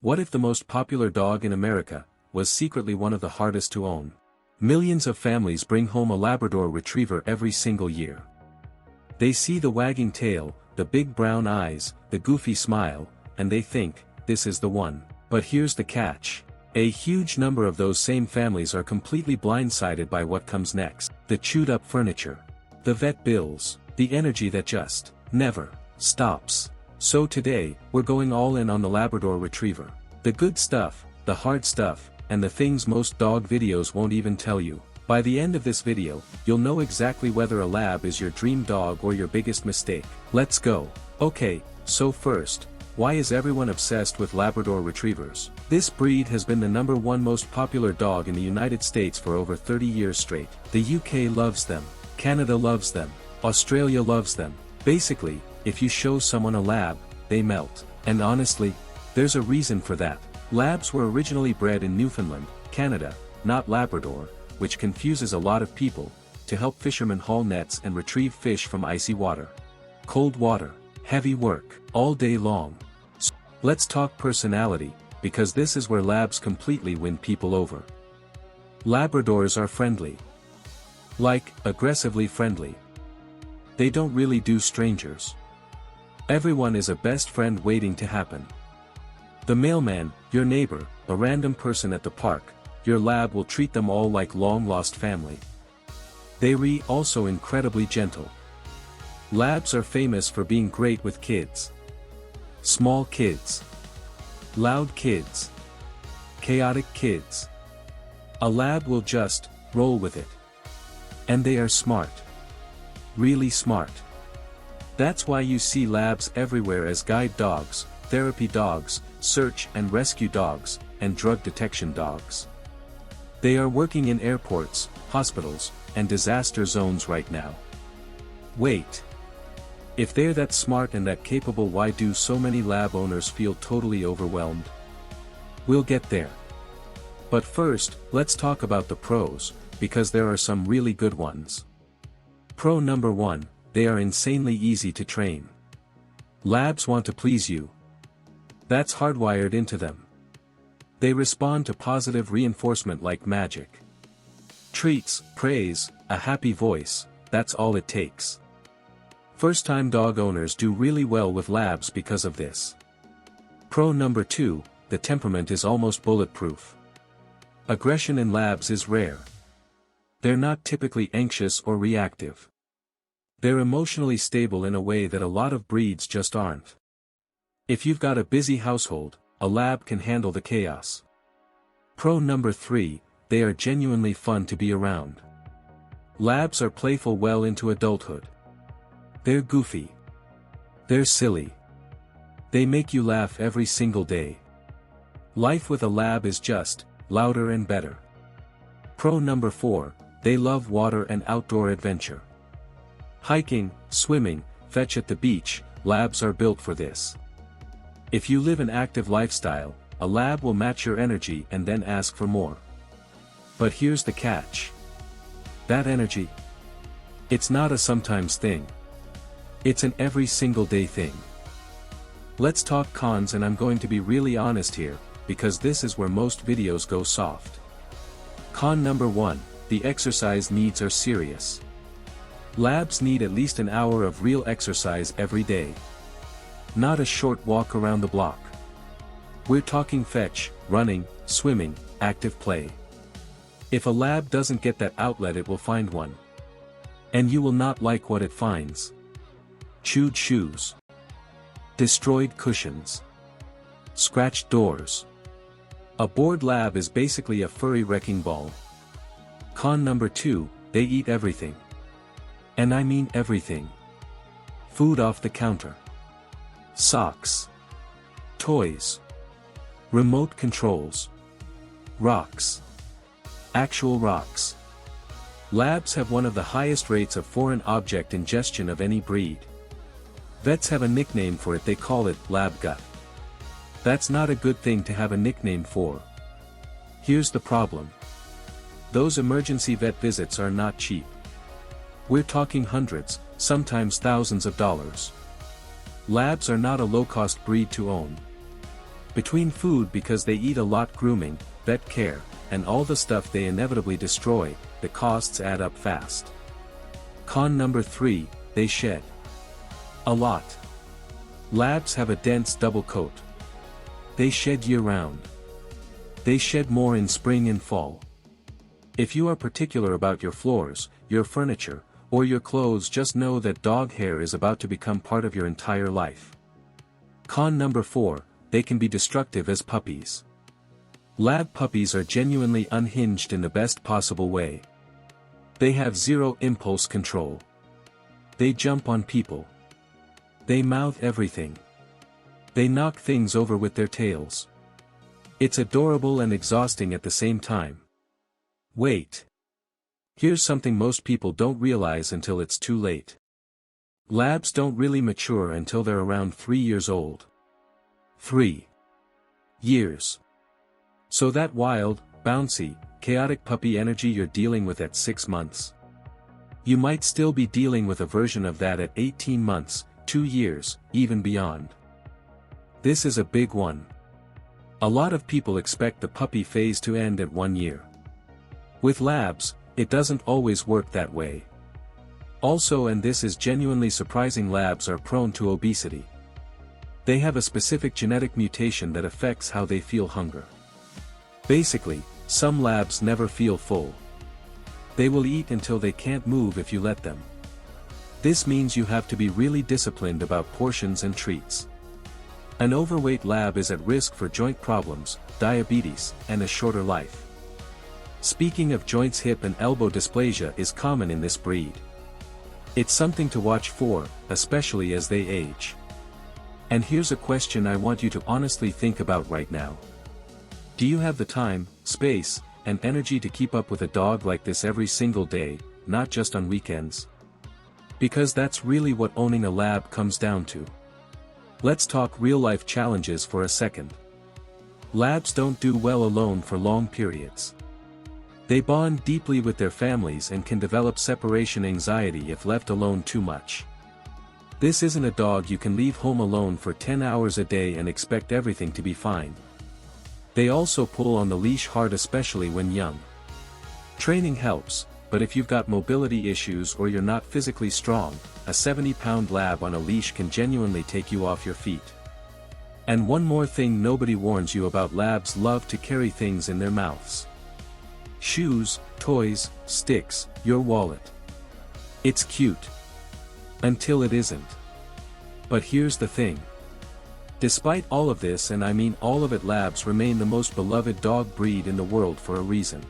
What if the most popular dog in America was secretly one of the hardest to own? Millions of families bring home a Labrador Retriever every single year. They see the wagging tail, the big brown eyes, the goofy smile, and they think, this is the one. But here's the catch. A huge number of those same families are completely blindsided by what comes next. The chewed-up furniture. The vet bills. The energy that just never stops. So today, we're going all in on the Labrador Retriever. The good stuff, the hard stuff, and the things most dog videos won't even tell you. By the end of this video, you'll know exactly whether a Lab is your dream dog or your biggest mistake. Let's go. Okay, so first, why is everyone obsessed with Labrador Retrievers? This breed has been the #1 most popular dog in the United States for over 30 years straight. The UK loves them. Canada loves them. Australia loves them. Basically, if you show someone a Lab, they melt. And honestly, there's a reason for that. Labs were originally bred in Newfoundland, Canada, not Labrador, which confuses a lot of people, to help fishermen haul nets and retrieve fish from icy water. Cold water, heavy work, all day long. So let's talk personality, because this is where Labs completely win people over. Labradors are friendly. Like, aggressively friendly. They don't really do strangers. Everyone is a best friend waiting to happen. The mailman, your neighbor, a random person at the park, your Lab will treat them all like long-lost family. They are also incredibly gentle. Labs are famous for being great with kids. Small kids. Loud kids. Chaotic kids. A Lab will just roll with it. And they are smart. Really smart. That's why you see Labs everywhere as guide dogs, therapy dogs, search and rescue dogs, and drug detection dogs. They are working in airports, hospitals, and disaster zones right now. Wait. If they're that smart and that capable, why do so many Lab owners feel totally overwhelmed? We'll get there. But first, let's talk about the pros, because there are some really good ones. Pro number 1, they are insanely easy to train. Labs want to please you. That's hardwired into them. They respond to positive reinforcement like magic. Treats, praise, a happy voice, that's all it takes. First-time dog owners do really well with Labs because of this. Pro number 2, the temperament is almost bulletproof. Aggression in Labs is rare. They're not typically anxious or reactive. They're emotionally stable in a way that a lot of breeds just aren't. If you've got a busy household, a Lab can handle the chaos. Pro number 3, they are genuinely fun to be around. Labs are playful well into adulthood. They're goofy. They're silly. They make you laugh every single day. Life with a Lab is just louder and better. Pro number 4, they love water and outdoor adventure. Hiking, swimming, fetch at the beach, Labs are built for this. If you live an active lifestyle, a Lab will match your energy and then ask for more. But here's the catch. That energy? It's not a sometimes thing. It's an every single day thing. Let's talk cons, and I'm going to be really honest here, because this is where most videos go soft. Con number 1, the exercise needs are serious. Labs need at least an hour of real exercise every day. Not a short walk around the block. We're talking fetch, running, swimming, active play. If a Lab doesn't get that outlet, it will find one. And you will not like what it finds. Chewed shoes. Destroyed cushions. Scratched doors. A bored Lab is basically a furry wrecking ball. Con number 2, they eat everything. And I mean everything. Food off the counter. Socks. Toys. Remote controls. Rocks. Actual rocks. Labs have one of the highest rates of foreign object ingestion of any breed. Vets have a nickname for it, they call it Lab gut. That's not a good thing to have a nickname for. Here's the problem. Those emergency vet visits are not cheap. We're talking hundreds, sometimes thousands of dollars. Labs are not a low-cost breed to own. Between food because they eat a lot, grooming, vet care, and all the stuff they inevitably destroy, the costs add up fast. Con number 3, they shed a lot. Labs have a dense double coat. They shed year-round. They shed more in spring and fall. If you are particular about your floors, your furniture, or your clothes, just know that dog hair is about to become part of your entire life. Con number 4, they can be destructive as puppies. Lab puppies are genuinely unhinged in the best possible way. They have zero impulse control. They jump on people. They mouth everything. They knock things over with their tails. It's adorable and exhausting at the same time. Wait. Here's something most people don't realize until it's too late. Labs don't really mature until they're around 3 years old. 3 years. So that wild, bouncy, chaotic puppy energy you're dealing with at 6 months. You might still be dealing with a version of that at 18 months, 2 years, even beyond. This is a big one. A lot of people expect the puppy phase to end at 1 year. With labs, it doesn't always work that way. Also, and this is genuinely surprising, labs are prone to obesity. They have a specific genetic mutation that affects how they feel hunger. Basically, some labs never feel full. They will eat until they can't move if you let them. This means you have to be really disciplined about portions and treats. An overweight lab is at risk for joint problems, diabetes, and a shorter life. Speaking of joints, hip and elbow dysplasia is common in this breed. It's something to watch for, especially as they age. And here's a question I want you to honestly think about right now. Do you have the time, space, and energy to keep up with a dog like this every single day, not just on weekends? Because that's really what owning a lab comes down to. Let's talk real-life challenges for a second. Labs don't do well alone for long periods. They bond deeply with their families and can develop separation anxiety if left alone too much. This isn't a dog you can leave home alone for 10 hours a day and expect everything to be fine. They also pull on the leash hard, especially when young. Training helps, but if you've got mobility issues or you're not physically strong, a 70-pound lab on a leash can genuinely take you off your feet. And one more thing nobody warns you about: labs love to carry things in their mouths. Shoes, toys, sticks, your wallet. It's cute. Until it isn't. But here's the thing. Despite all of this, and I mean all of it, labs remain the most beloved dog breed in the world for a reason.